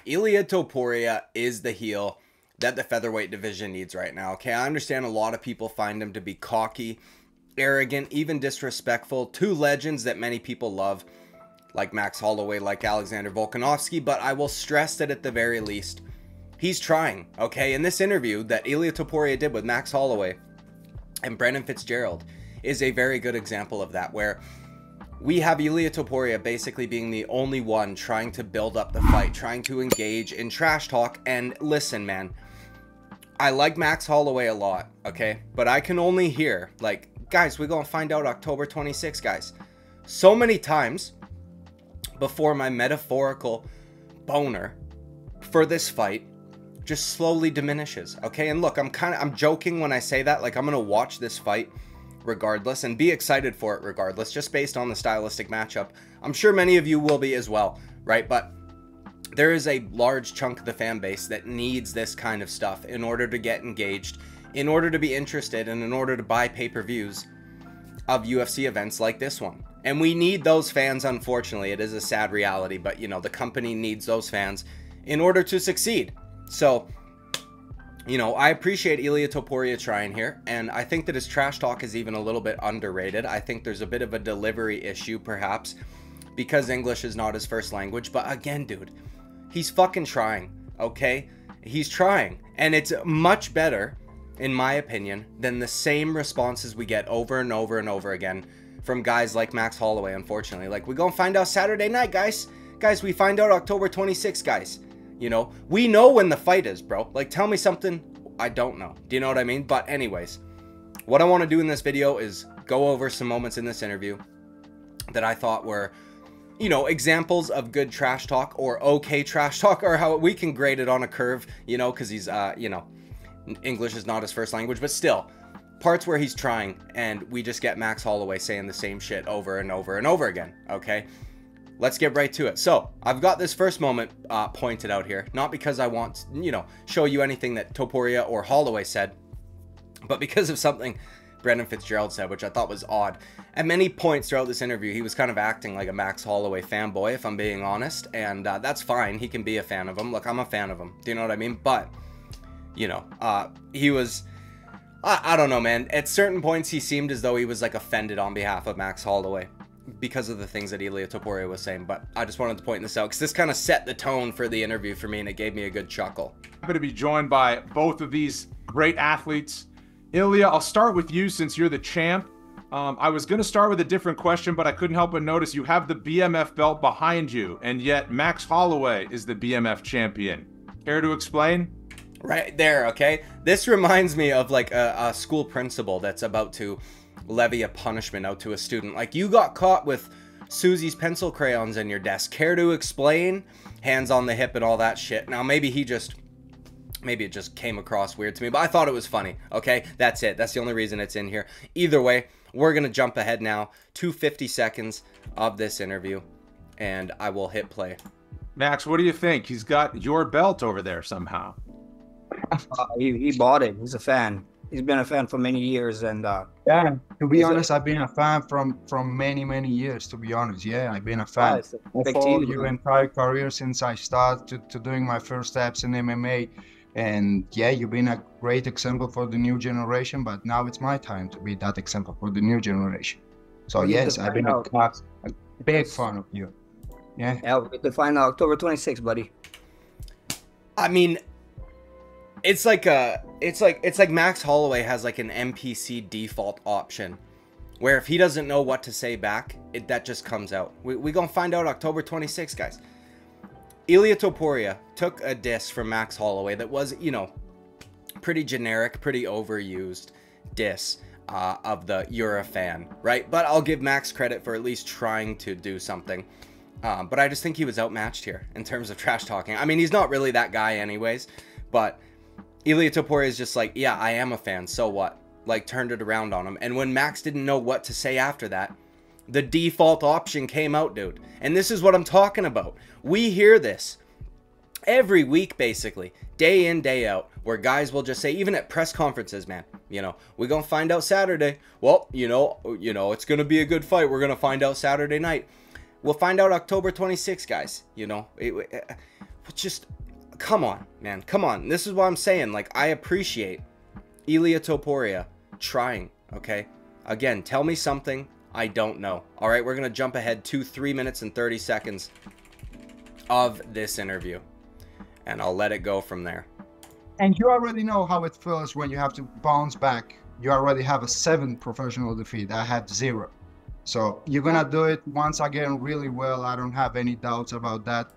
Ilia Topuria is the heel that the featherweight division needs right now. Okay, I understand a lot of people find him to be cocky, arrogant, even disrespectful. Two legends that many people love, like Max Holloway, like Alexander Volkanovski, but I will stress that at the very least, he's trying, okay? And this interview that Ilia Topuria did with Max Holloway and Brendan Fitzgerald is a very good example of that, where we have Ilia Topuria basically being the only one trying to build up the fight, trying to engage in trash talk. And listen, man, I like Max Holloway a lot, okay? But I can only hear, like, guys, we're gonna find out October 26th, guys. So many times before my metaphorical boner for this fight just slowly diminishes, okay? And look, I'm joking when I say that. Like, I'm gonna watch this fight regardless and be excited for it regardless, just based on the stylistic matchup. I'm sure many of you will be as well, right? But there is a large chunk of the fan base that needs this kind of stuff in order to get engaged, in order to be interested, and in order to buy pay-per-views of UFC events like this one. And we need those fans, unfortunately. It is a sad reality, but you know, the company needs those fans in order to succeed. So, you know, I appreciate Ilia Topuria trying here, and I think that his trash talk is even a little bit underrated. I think there's a bit of a delivery issue, perhaps, because English is not his first language. But again, dude, he's fucking trying, okay? He's trying, and it's much better, in my opinion, than the same responses we get over and over and over again from guys like Max Holloway, unfortunately. Like, we're gonna find out Saturday night, guys. Guys, we find out October 26th, guys. You know, we know when the fight is, bro. Like, tell me something I don't know. Do you know what I mean? But anyways, what I want to do in this video is go over some moments in this interview that I thought were, you know, examples of good trash talk, or okay trash talk, or how we can grade it on a curve, you know, because he's, you know, English is not his first language, but still, parts where he's trying, and we just get Max Holloway saying the same shit over and over and over again, okay? Let's get right to it. So, I've got this first moment pointed out here, not because I want, you know, show you anything that Topuria or Holloway said, but because of something Brendan Fitzgerald said, which I thought was odd. At many points throughout this interview, he was kind of acting like a Max Holloway fanboy, if I'm being honest, and that's fine. He can be a fan of him. Look, I'm a fan of him. Do you know what I mean? But, you know, he was, I don't know, man. At certain points, he seemed as though he was, like, offended on behalf of Max Holloway because of the things that Ilia Topuria was saying. But I just wanted to point this out because this kind of set the tone for the interview for me, and it gave me a good chuckle. Happy to be joined by both of these great athletes. Ilia, I'll start with you since you're the champ. I was going to start with a different question, but I couldn't help but notice you have the BMF belt behind you, and yet Max Holloway is the BMF champion. Care to explain? Right there, okay? This reminds me of like a school principal that's about to levy a punishment out to a student. Like, you got caught with Susie's pencil crayons in your desk. Care to explain? Hands on the hip and all that shit. Now, maybe it just came across weird to me, but I thought it was funny, okay? That's it. That's the only reason it's in here. Either way, we're going to jump ahead now to 50 seconds of this interview, and I will hit play. Max, what do you think? He's got your belt over there somehow. He bought it. He's a fan. He's been a fan for many years, and yeah, to be honest, I've been a fan from many years, to be honest. Yeah, I've been a fan. I followed your entire career since I started to doing my first steps in MMA. And yeah, you've been a great example for the new generation, but now it's my time to be that example for the new generation. So yes, I've been a big fan of you. Yeah, we can find out October 26th, buddy. I mean, it's like Max Holloway has like an NPC default option, where if he doesn't know what to say back, that just comes out. We gonna find out October 26th, guys. Ilia Topuria took a diss from Max Holloway that was, you know, pretty generic, pretty overused diss of the "you're a fan," right? But I'll give Max credit for at least trying to do something. But I just think he was outmatched here in terms of trash talking. I mean, he's not really that guy anyways, but Ilia Topuria is just like, yeah, I am a fan, so what? Like, turned it around on him. And when Max didn't know what to say after that, the default option came out, dude. And this is what I'm talking about. We hear this every week, basically, day in, day out, where guys will just say, even at press conferences, man, you know, we're going to find out Saturday. Well, you know, it's going to be a good fight. We're going to find out Saturday night. We'll find out October 26th, guys. You know, just come on, man. Come on. This is what I'm saying. Like, I appreciate Ilia Topuria trying, okay? Again, tell me something I don't know. All right, we're going to jump ahead to 3 minutes and 30 seconds of this interview, and I'll let it go from there. And you already know how it feels when you have to bounce back. You already have a 7 professional defeat. I had 0. So you're going to do it once again really well. I don't have any doubts about that.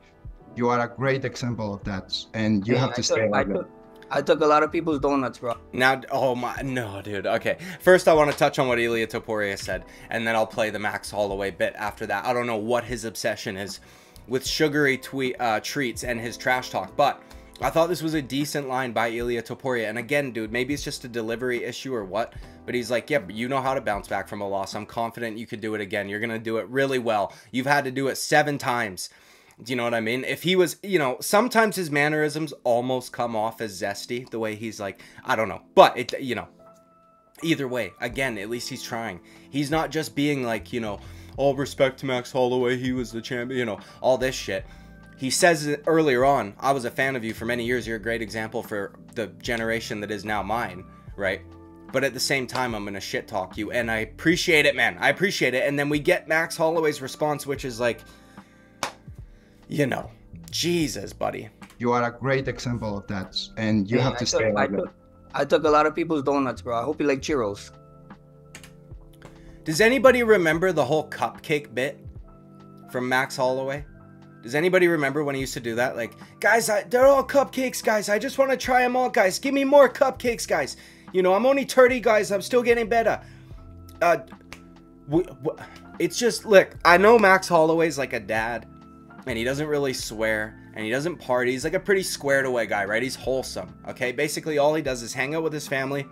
You are a great example of that. And you have to stay like that. I took a lot of people's donuts, bro. Now, oh my, no, dude. Okay, first I want to touch on what Ilia Topuria said, and then I'll play the Max Holloway bit after that. I don't know what his obsession is with sugary treats and his trash talk, but I thought this was a decent line by Ilia Topuria. And again, dude, maybe it's just a delivery issue or what, but he's like, yeah, but you know how to bounce back from a loss. I'm confident you could do it again. You're going to do it really well. You've had to do it 7 times. Do you know what I mean? If he was, you know, sometimes his mannerisms almost come off as zesty, the way he's like, I don't know. But, it, you know, either way, again, at least he's trying. He's not just being like, you know, all respect to Max Holloway, he was the champion, you know, all this shit. He says it earlier on, I was a fan of you for many years. You're a great example for the generation that is now mine, right? But at the same time, I'm going to shit talk you. And I appreciate it, man. I appreciate it. And then we get Max Holloway's response, which is like, you know, Jesus, buddy. You are a great example of that. And you have to stay like that. I took a lot of people's donuts, bro. I hope you like churros. Does anybody remember the whole cupcake bit from Max Holloway? Does anybody remember when he used to do that? Like, guys, they're all cupcakes, guys. I just want to try them all, guys. Give me more cupcakes, guys. You know, I'm only 30, guys. I'm still getting better. It's just, look, I know Max Holloway's like a dad, and he doesn't really swear, and he doesn't party. He's like a pretty squared away guy, right? He's wholesome, okay? Basically, all he does is hang out with his family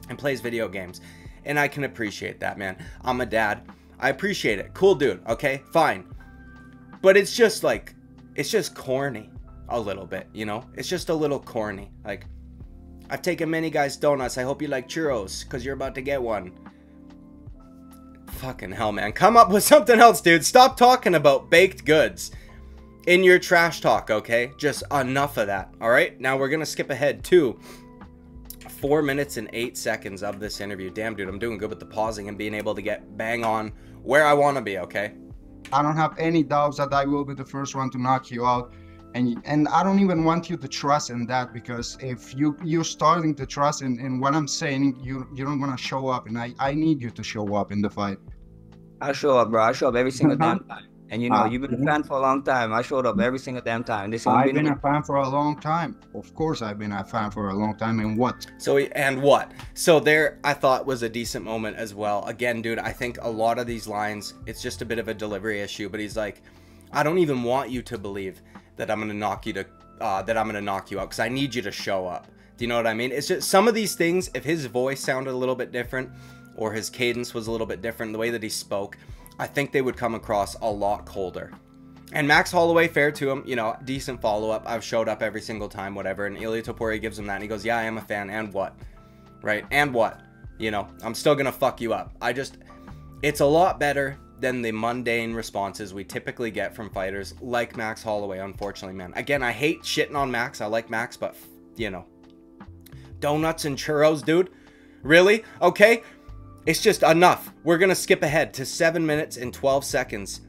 and plays video games. And I can appreciate that, man. I'm a dad. I appreciate it. Cool dude, okay? Fine. But it's just like, it's just corny a little bit, you know? It's just a little corny. Like, I've taken many guys' donuts. I hope you like churros, because you're about to get one. Fucking hell, man. Come up with something else, dude. Stop talking about baked goods in your trash talk, okay? Just enough of that, all right? Now we're going to skip ahead to 4 minutes and 8 seconds of this interview. Damn, dude, I'm doing good with the pausing and being able to get bang on where I want to be, okay? I don't have any doubts that I will be the first one to knock you out. And I don't even want you to trust in that, because if you're starting to trust in what I'm saying, you don't want to show up, and I need you to show up in the fight. I show up, bro. I show up every single damn time. And you know, you've been a fan for a long time. I showed up every single damn time. I've been a fan for a long time. Of course, I've been a fan for a long time. And what? So there, I thought was a decent moment as well. Again, dude, I think a lot of these lines, it's just a bit of a delivery issue. But he's like, I don't even want you to believe that I'm gonna knock you out because I need you to show up. Do you know what I mean? It's just some of these things. If his voice sounded a little bit different, or his cadence was a little bit different, the way that he spoke, I think they would come across a lot colder. And Max Holloway, fair to him, you know, decent follow-up. I've showed up every single time, whatever. And Ilia Topuria gives him that, and he goes, yeah, I am a fan, and what? Right? And what? You know, I'm still gonna fuck you up. It's a lot better than the mundane responses we typically get from fighters like Max Holloway, unfortunately, man. Again, I hate shitting on Max. I like Max, but, you know, donuts and churros, dude? Really? Okay? It's just enough. We're going to skip ahead to 7 minutes and 12 seconds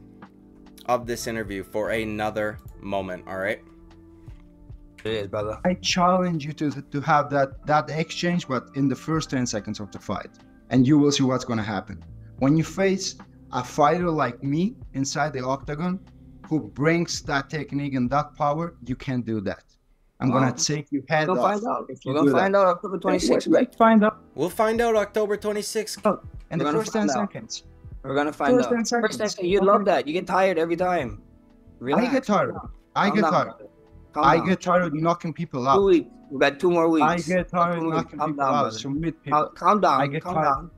of this interview for another moment, all right? It is, brother. I challenge you to have that exchange, but in the first 10 seconds of the fight. And you will see what's going to happen. When you face a fighter like me inside the octagon, who brings that technique and that power, you can't do that. I'm going to take you head off. We're going to find out October 26th, right? We'll find out October 26th. In the first 10 seconds. We're going to find out. First 10 seconds. You love that. You get tired every time. Relax. I get tired. I get tired of knocking people out. 2 weeks. We got 2 more weeks. I get tired of knocking people out. Submit people. Calm down. I get calm tired. down.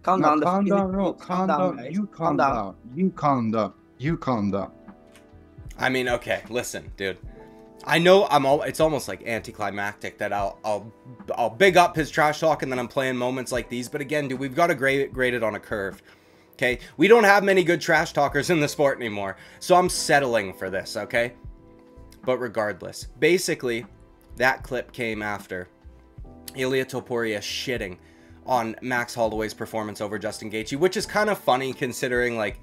Calm down. Calm down. No, calm down. Guys. You calm down. You calm down. You calm down. I mean, okay, listen, dude. I know it's almost like anticlimactic that I'll big up his trash talk and then I'm playing moments like these. But again, dude, we've got to grade it on a curve. Okay, we don't have many good trash talkers in the sport anymore, so I'm settling for this. Okay, But regardless, basically, that clip came after Ilia Topuria shitting on Max Holloway's performance over Justin Gaethje, which is kind of funny considering, like,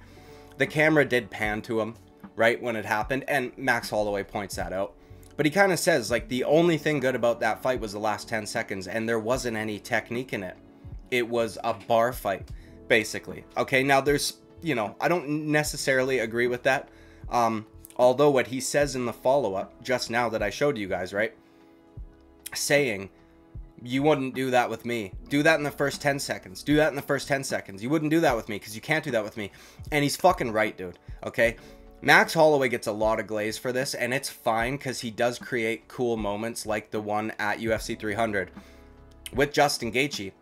the camera did pan to him, right, when it happened, and Max Holloway points that out. But he kind of says, like, the only thing good about that fight was the last 10 seconds, and there wasn't any technique in it. It was a bar fight, basically. Okay, now there's, you know, I don't necessarily agree with that. Although what he says in the follow-up just now that I showed you guys, right? Saying, you wouldn't do that with me. Do that in the first 10 seconds. Do that in the first 10 seconds. You wouldn't do that with me because you can't do that with me. And he's fucking right, dude. Okay? Max Holloway gets a lot of glaze for this, and it's fine because he does create cool moments like the one at UFC 300 with Justin Gaethje.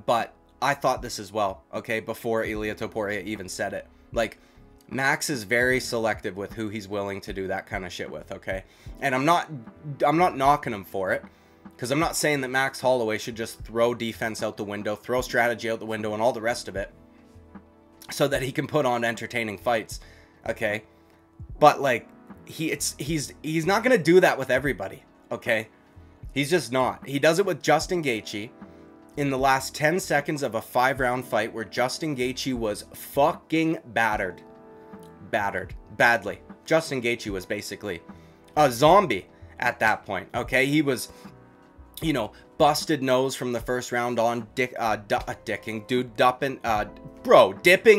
But I thought this as well, okay, before Ilia Topuria even said it. Like, Max is very selective with who he's willing to do that kind of shit with, okay? And I'm not knocking him for it, because I'm not saying that Max Holloway should just throw defense out the window, throw strategy out the window, and all the rest of it, so that he can put on entertaining fights, okay? But, like, he's not gonna do that with everybody, okay? He's just not. He does it with Justin Gaethje in the last 10 seconds of a 5-round fight where Justin Gaethje was fucking battered. Badly. Justin Gaethje was basically a zombie at that point, okay? He was, you know, busted nose from the first round on, dipping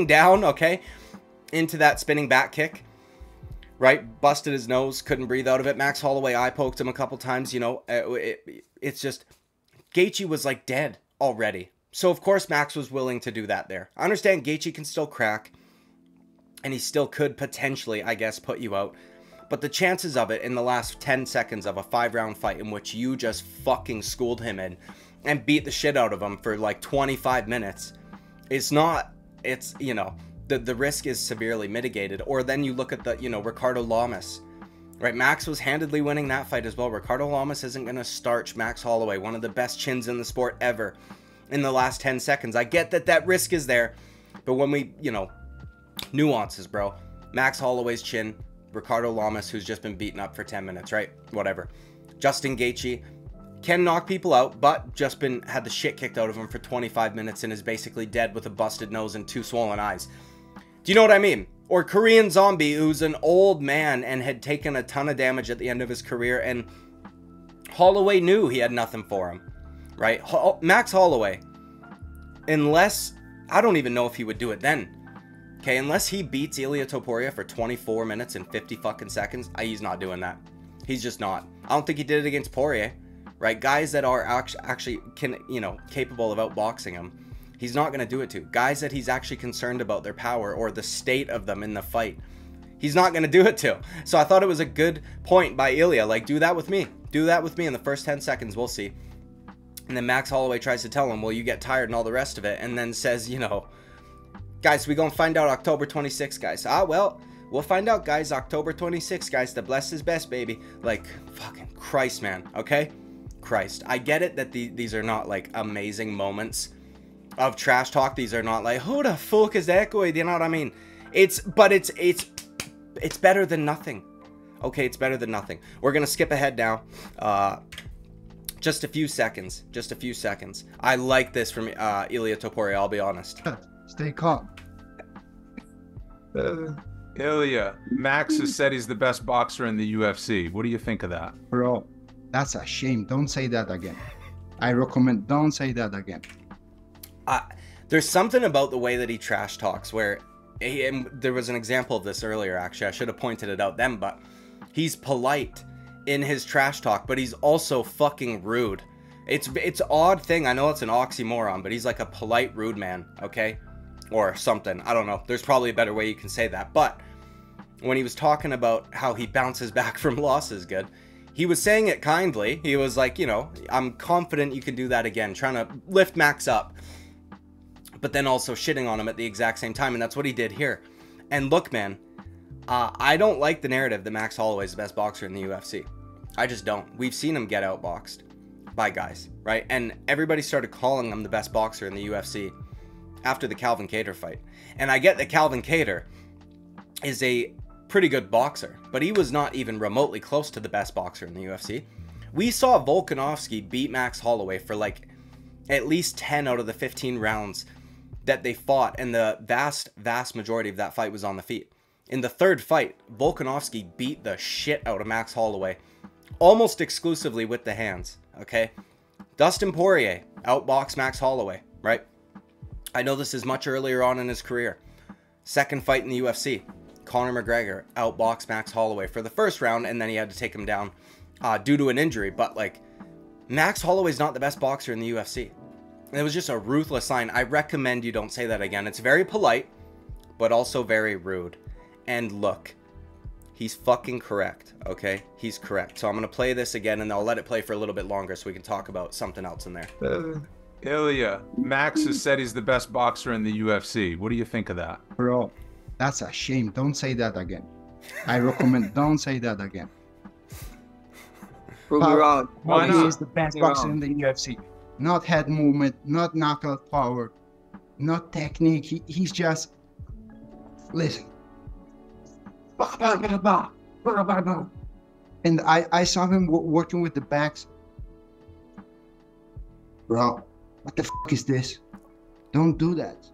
down, okay, into that spinning back kick, right? Busted his nose, couldn't breathe out of it. Max Holloway eye poked him a couple times, you know. It's just, Gaethje was like dead already. So of course Max was willing to do that there. I understand Gaethje can still crack, and he still could potentially, I guess, put you out. But the chances of it in the last 10 seconds of a 5-round fight in which you just fucking schooled him in and beat the shit out of him for like 25 minutes, it's not, it's, you know, the risk is severely mitigated. Or then you look at the, you know, Ricardo Lamas, right? Max was handedly winning that fight as well. Ricardo Lamas isn't going to starch Max Holloway, one of the best chins in the sport ever, in the last 10 seconds. I get that that risk is there, but when we, you know, nuances, bro. Max Holloway's chin, Ricardo Lamas, who's just been beaten up for 10 minutes, right? Whatever. Justin Gaethje can knock people out, but just had the shit kicked out of him for 25 minutes and is basically dead with a busted nose and 2 swollen eyes. Do you know what I mean? Or Korean Zombie, who's an old man and had taken a ton of damage at the end of his career, and Holloway knew he had nothing for him, right? Max Holloway, unless, I don't even know if he would do it then. Okay, unless he beats Ilia Topuria for 24 minutes and 50 fucking seconds, he's not doing that. He's just not. I don't think he did it against Poirier, right? Guys that are actually capable of outboxing him, he's not going to do it to. Guys that he's actually concerned about their power or the state of them in the fight, he's not going to do it to. So I thought it was a good point by Ilia. Like, do that with me. Do that with me in the first 10 seconds. We'll see. And then Max Holloway tries to tell him, well, you get tired and all the rest of it. And then says, you know, guys, we gonna find out October 26th, guys. Well, we'll find out, guys. October 26th, guys. The bless is best, baby. Like, fucking Christ, man. Okay? Christ. I get it that these are not, like, amazing moments of trash talk. These are not like, who the fuck is that guy? Do you know what I mean? It's better than nothing. Okay, it's better than nothing. We're gonna skip ahead now. Just a few seconds. I like this from Ilia Topuria, I'll be honest. Stay calm. Ilia, Max has said he's the best boxer in the UFC. What do you think of that? Bro, that's a shame. Don't say that again. I recommend, don't say that again. There's something about the way that he trash talks where, and there was an example of this earlier, actually. I should have pointed it out then, but he's polite in his trash talk, but he's also fucking rude. It's an odd thing. I know it's an oxymoron, but he's like a polite, rude man, okay? Or something. I don't know. There's probably a better way you can say that. But when he was talking about how he bounces back from losses good, he was saying it kindly. He was like, you know, I'm confident you can do that again, trying to lift Max up, but then also shitting on him at the exact same time. And that's what he did here. And look, man, I don't like the narrative that Max Holloway is the best boxer in the UFC. I just don't. We've seen him get outboxed by guys, right? And everybody started calling him the best boxer in the UFC after the Calvin Kattar fight. And I get that Calvin Kattar is a pretty good boxer, but he was not even remotely close to the best boxer in the UFC. We saw Volkanovski beat Max Holloway for like at least 10 out of the 15 rounds that they fought, and the vast majority of that fight was on the feet. In the third fight, Volkanovski beat the shit out of Max Holloway almost exclusively with the hands, okay? Dustin Poirier outboxed Max Holloway, right? I know this is much earlier on in his career. Second fight in the UFC, Conor McGregor outboxed Max Holloway for the first round, and then he had to take him down due to an injury. But like, Max Holloway's not the best boxer in the UFC. And it was just a ruthless line. I recommend you don't say that again. It's very polite, but also very rude. And look, he's fucking correct, okay? He's correct. So I'm going to play this again, and I'll let it play for a little bit longer so we can talk about something else in there. Ilia, Max has said he's the best boxer in the UFC. What do you think of that? Bro, that's a shame. Don't say that again. I recommend don't say that again. Prove me wrong. Why He not? is the best boxer in the UFC. Not head movement, not knockout power, not technique. He's just... Listen. And I saw him working with the backs. Bro, what the fuck is this? Don't do that.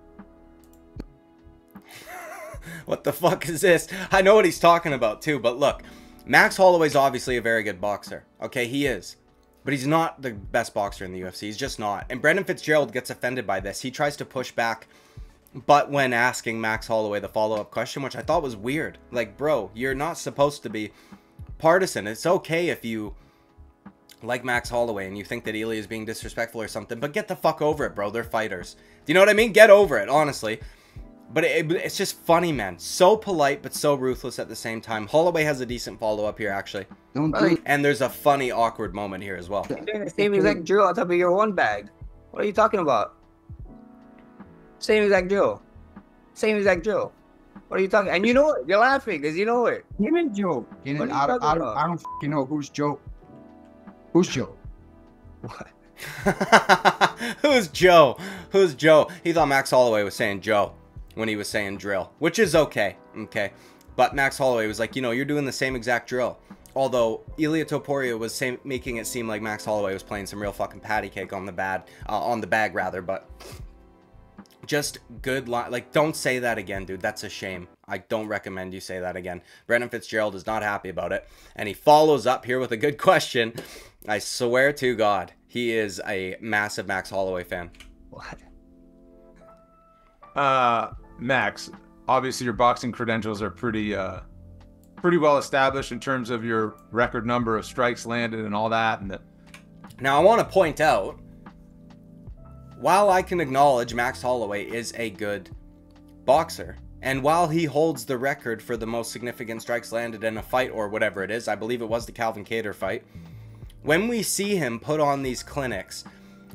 What the fuck is this? I know what he's talking about too, but look, Max Holloway's obviously a very good boxer. Okay, he is. But he's not the best boxer in the UFC. He's just not. And Brendan Fitzgerald gets offended by this. He tries to push back, but when asking Max Holloway the follow-up question, which I thought was weird. Like, bro, you're not supposed to be partisan. It's okay if you like Max Holloway and you think that Ilia is being disrespectful or something, but get the fuck over it, bro. They're fighters. Do you know what I mean? Get over it, honestly. But it's just funny, man. So polite, but so ruthless at the same time. Holloway has a decent follow-up here, actually. Don't do it. And there's a funny, awkward moment here as well. You're doing the same exact drill on top of your one bag. What are you talking about? Same exact drill. Same exact drill. What are you talking? And you know it. You're laughing because you know it. Him and Joe. What are you I talking about? don't fucking know who's Joe. Who's Joe? What? Who's Joe? Who's Joe? He thought Max Holloway was saying Joe when he was saying drill, which is okay, okay? But Max Holloway was like, you know, you're doing the same exact drill. Although Ilia Topuria was making it seem like Max Holloway was playing some real fucking patty cake on the bag rather, but just good line. Like, don't say that again, dude. That's a shame. I don't recommend you say that again. Brendan Fitzgerald is not happy about it, and he follows up here with a good question. I swear to God, he is a massive Max Holloway fan. What? Max, obviously your boxing credentials are pretty well established in terms of your record number of strikes landed and all that. And Now, I want to point out, while I can acknowledge Max Holloway is a good boxer, and while he holds the record for the most significant strikes landed in a fight or whatever it is, I believe it was the Calvin Kattar fight, when we see him put on these clinics,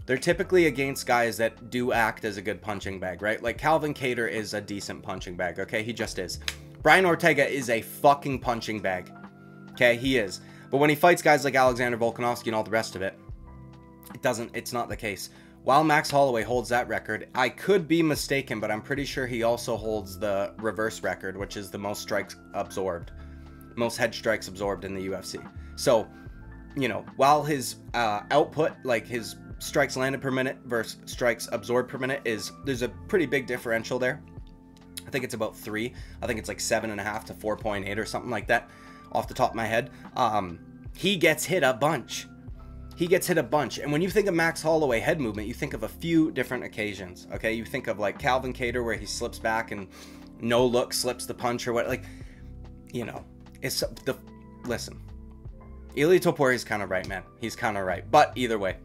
they're typically against guys that do act as a good punching bag, right? Like Calvin Kattar is a decent punching bag, okay? He just is. Brian Ortega is a fucking punching bag, okay? He is. But when he fights guys like Alexander Volkanovski and all the rest of it, it's not the case. While Max Holloway holds that record, I could be mistaken, but I'm pretty sure he also holds the reverse record, which is the most strikes absorbed, most head strikes absorbed in the UFC. So, you know, while his output, like his strikes landed per minute versus strikes absorbed per minute, there's a pretty big differential there. I think it's about 3. I think it's like 7.5 to 4.8 or something like that off the top of my head. He gets hit a bunch. He gets hit a bunch. And when you think of Max Holloway head movement, you think of a few different occasions, okay? You think of like Calvin Kattar where he slips back and no look slips the punch or what, like, you know, listen, Ilia Topuria is kind of right, man. He's kind of right. But either way,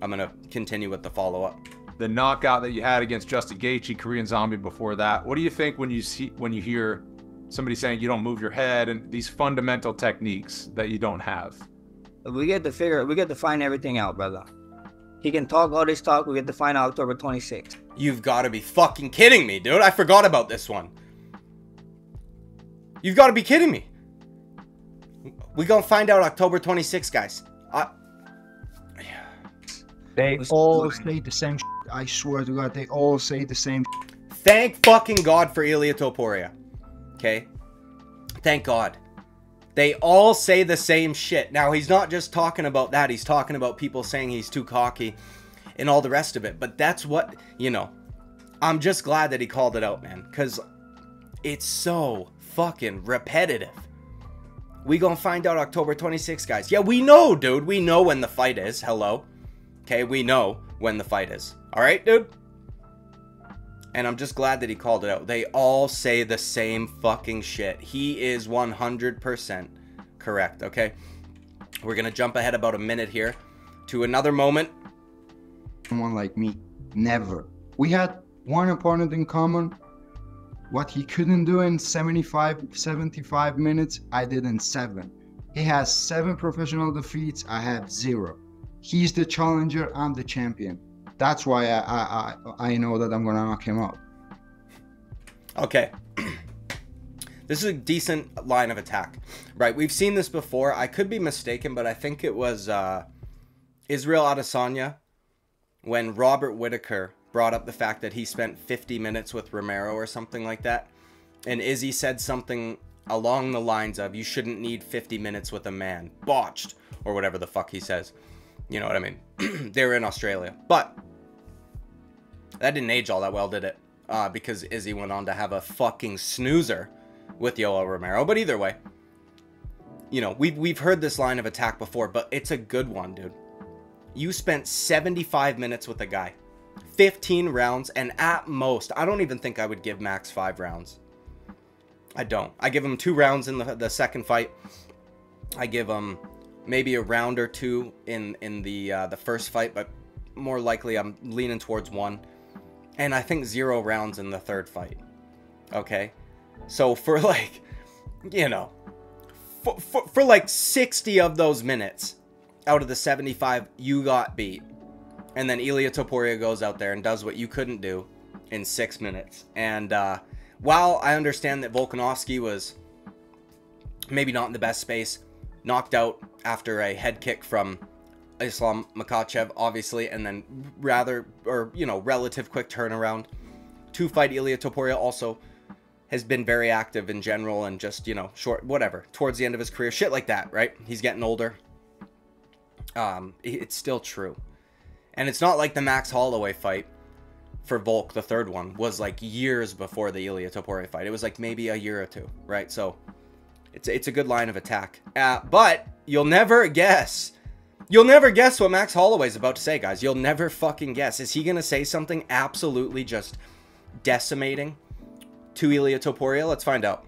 I'm going to continue with the follow-up. the knockout that you had against Justin Gaethje, Korean Zombie before that. What do you think when you hear somebody saying you don't move your head and these fundamental techniques that you don't have? We get to find everything out, brother. He can talk all this talk. We get to find out October 26th. You've got to be fucking kidding me, dude. I forgot about this one. You've got to be kidding me. We're going to find out October 26th, guys. They all say the same shit. I swear to God, they all say the same shit. Thank fucking God for Ilia Topuria. Okay? Thank God. They all say the same shit. Now, he's not just talking about that. He's talking about people saying he's too cocky and all the rest of it. But that's what, you know, I'm just glad that he called it out, man. Because it's so fucking repetitive. We gonna find out October 26th, guys. Yeah, we know, dude. We know when the fight is. Hello. Okay, we know when the fight is. All right, dude? And I'm just glad that he called it out. They all say the same fucking shit. He is 100% correct, okay? We're going to jump ahead about a minute here to another moment. Someone like me, never. We had one opponent in common. What he couldn't do in 75 minutes, I did in 7. He has 7 professional defeats. I have 0. He's the challenger. I'm the champion. That's why I know that I'm going to knock him out. Okay. This is a decent line of attack. Right, we've seen this before. I could be mistaken, but I think it was Israel Adesanya when Robert Whittaker brought up the fact that he spent 50 minutes with Romero or something like that. And Izzy said something along the lines of, you shouldn't need 50 minutes with a man. Botched. Or whatever the fuck he says. You know what I mean? They were in Australia. But that didn't age all that well, did it? Because Izzy went on to have a fucking snoozer with Yoel Romero. But either way, you know, we've heard this line of attack before, but it's a good one, dude. You spent 75 minutes with a guy. 15 rounds, and at most, I don't even think I would give Max 5 rounds. I don't. I give him 2 rounds in the second fight. I give him maybe a round or 2 in the first fight, but more likely I'm leaning towards 1. And I think 0 rounds in the third fight. Okay? So for like, you know, for like 60 of those minutes out of the 75, you got beat. And then Ilia Topuria goes out there and does what you couldn't do in 6 minutes. And while I understand that Volkanovski was maybe not in the best space, knocked out after a head kick from Islam Makhachev, obviously, and then relative quick turnaround to fight Ilia Topuria, also has been very active in general and just, you know, short, whatever, towards the end of his career, shit like that, right? He's getting older. It's still true. And it's not like the Max Holloway fight for Volk, the third one, was like years before the Ilia Topuria fight. It was like maybe a year or 2, right? So it's a good line of attack. But you'll never guess. You'll never guess what Max Holloway's about to say, guys. You'll never fucking guess. Is he going to say something absolutely just decimating to Ilia Topuria? Let's find out.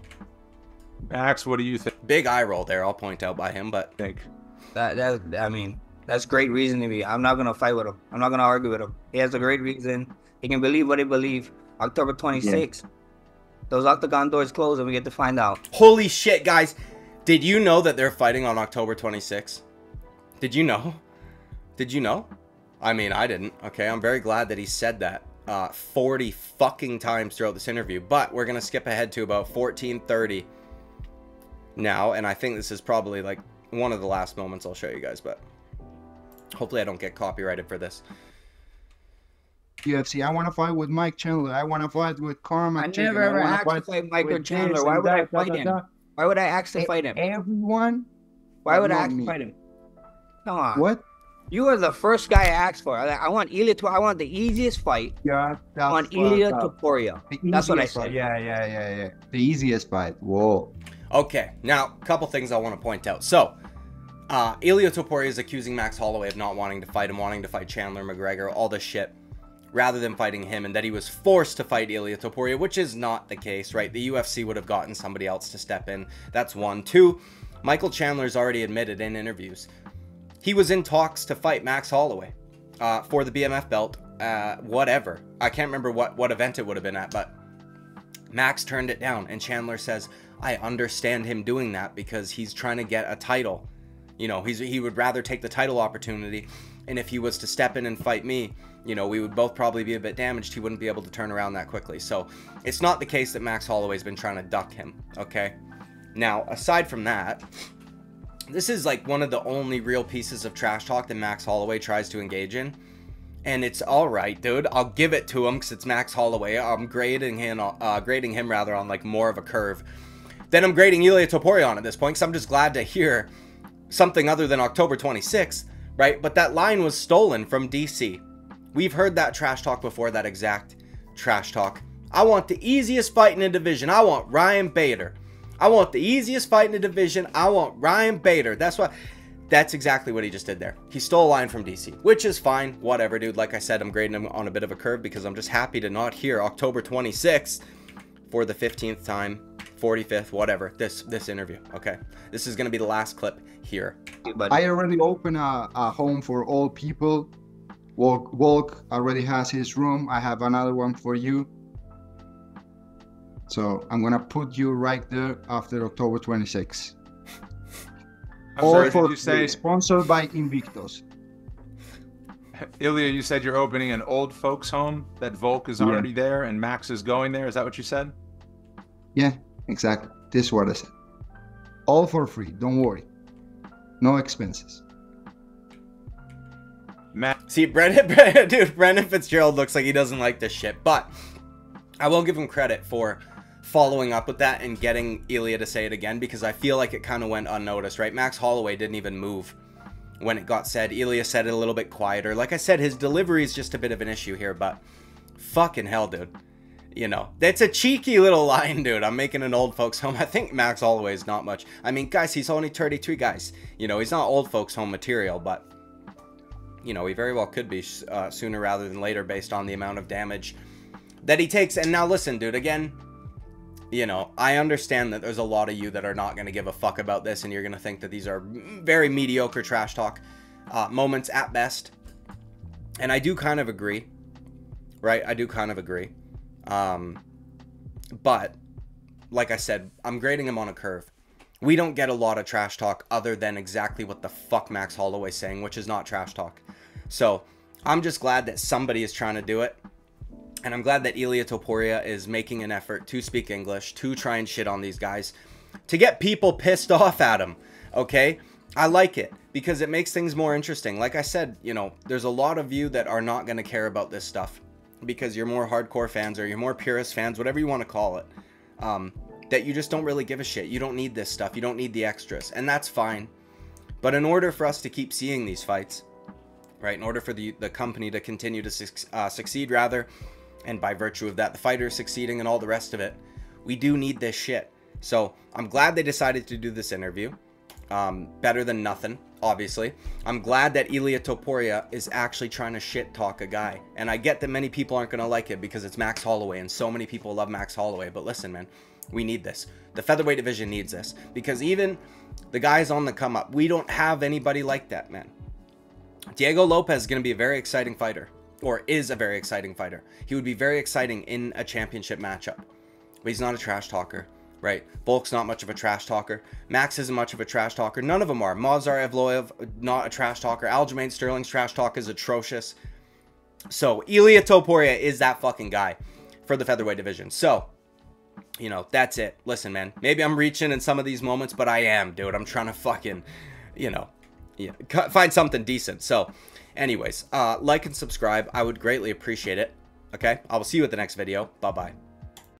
Max, what do you think? Big eye roll there, I'll point out by him, but I mean, that's great reason to me. I'm not going to fight with him. I'm not going to argue with him. He has a great reason. He can believe what he believes. October 26th. Yeah. Those octagon doors close and we get to find out. Holy shit, guys. Did you know that they're fighting on October 26th? Did you know? Did you know? I mean, I didn't. Okay, I'm very glad that he said that 40 fucking times throughout this interview. But we're going to skip ahead to about 14:30 now. And I think this is probably like one of the last moments I'll show you guys. But hopefully I don't get copyrighted for this. UFC, I want to fight with Mike Chandler. I want to fight with Cormac. I never ever asked to fight Mike Chandler. Why would I fight him? Why would I ask to fight him? Everyone? Why would I ask to fight him? Come on. What? You are the first guy I asked for. I want Ilia I want the easiest fight. Yeah. I want Ilia Topuria. That's what I said. Yeah. The easiest fight. Whoa. Okay. Now, a couple things I want to point out. So, Ilia Topuria is accusing Max Holloway of not wanting to fight him, wanting to fight Chandler McGregor, all this shit, rather than fighting him, and that he was forced to fight Ilia Topuria, which is not the case, right? The UFC would have gotten somebody else to step in. That's 1. 2, Michael Chandler's already admitted in interviews he was in talks to fight Max Holloway for the BMF belt, whatever. I can't remember what event it would have been at, but Max turned it down, and Chandler says, I understand him doing that because he's trying to get a title. You know, he would rather take the title opportunity, and if he was to step in and fight me, you know, we would both probably be a bit damaged. He wouldn't be able to turn around that quickly. So it's not the case that Max Holloway's been trying to duck him, okay? Now, aside from that, this is like one of the only real pieces of trash talk that Max Holloway tries to engage in. And it's all right, dude. I'll give it to him because it's Max Holloway. I'm grading him rather on like more of a curve. then I'm grading Ilia Topuria on at this point, because I'm just glad to hear something other than October 26th, right? But that line was stolen from DC. We've heard that trash talk before, that exact trash talk. I want the easiest fight in the division. I want Ryan Bader. I want the easiest fight in the division. I want Ryan Bader. That's exactly what he just did there. He stole a line from DC, which is fine. Whatever, dude. Like I said, I'm grading him on a bit of a curve because I'm just happy to not hear October 26th for the 15th time, 45th, whatever, this interview. Okay, this is going to be the last clip here. I already opened a home for all people. Volk already has his room. I have another one for you. So I'm going to put you right there after October 26th. I'm sorry, did you say sponsored by Invictus? Ilia, you said you're opening an old folks home, that Volk is already there and Max is going there. Is that what you said? Yeah, exactly. This is what I said. All for free. Don't worry. No expenses. See, Brendan Fitzgerald looks like he doesn't like this shit, but I will give him credit for following up with that and getting Ilia to say it again, because I feel like it kind of went unnoticed, right? Max Holloway didn't even move when it got said. Ilia said it a little bit quieter. Like I said, his delivery is just a bit of an issue here, but fucking hell, dude. You know, that's a cheeky little line, dude. I'm making an old folks home. I think Max Holloway is not much. I mean, guys, he's only 33, guys. You know, he's not old folks home material, but, you know, he very well could be sooner rather than later based on the amount of damage that he takes. And now listen, dude, again, you know, I understand that there's a lot of you that are not going to give a fuck about this, and you're going to think that these are very mediocre trash talk moments at best. And I do kind of agree, right? I do kind of agree. But, like I said, I'm grading him on a curve. We don't get a lot of trash talk other than exactly what the fuck Max Holloway's saying, which is not trash talk. So, I'm just glad that somebody is trying to do it. And I'm glad that Ilia Topuria is making an effort to speak English, to try and shit on these guys, to get people pissed off at him, okay? I like it, because it makes things more interesting. Like I said, you know, there's a lot of you that are not going to care about this stuff, because you're more hardcore fans, or you're more purist fans, whatever you want to call it, that you just don't really give a shit. You don't need this stuff. You don't need the extras, and that's fine. But in order for us to keep seeing these fights, right, in order for the company to continue to succeed, rather, and by virtue of that, the fighters succeeding and all the rest of it, we do need this shit. So I'm glad they decided to do this interview. Better than nothing, obviously. I'm glad that Ilia Topuria is actually trying to shit talk a guy. And I get that many people aren't going to like it because it's Max Holloway, and so many people love Max Holloway. But listen, man, we need this. The featherweight division needs this, because even the guys on the come up, we don't have anybody like that, man. Diego Lopez is going to be a very exciting fighter. Or is a very exciting fighter. He would be very exciting in a championship matchup. But he's not a trash talker, right? Volk's not much of a trash talker. Max isn't much of a trash talker. None of them are. Movsar Evloev, not a trash talker. Aljamain Sterling's trash talk is atrocious. So, Ilia Topuria is that fucking guy for the featherweight division. So, you know, that's it. Listen, man, maybe I'm reaching in some of these moments, but I am, dude. I'm trying to fucking, you know, find something decent. So, anyways, like and subscribe. I would greatly appreciate it. Okay? I will see you at the next video. Bye-bye.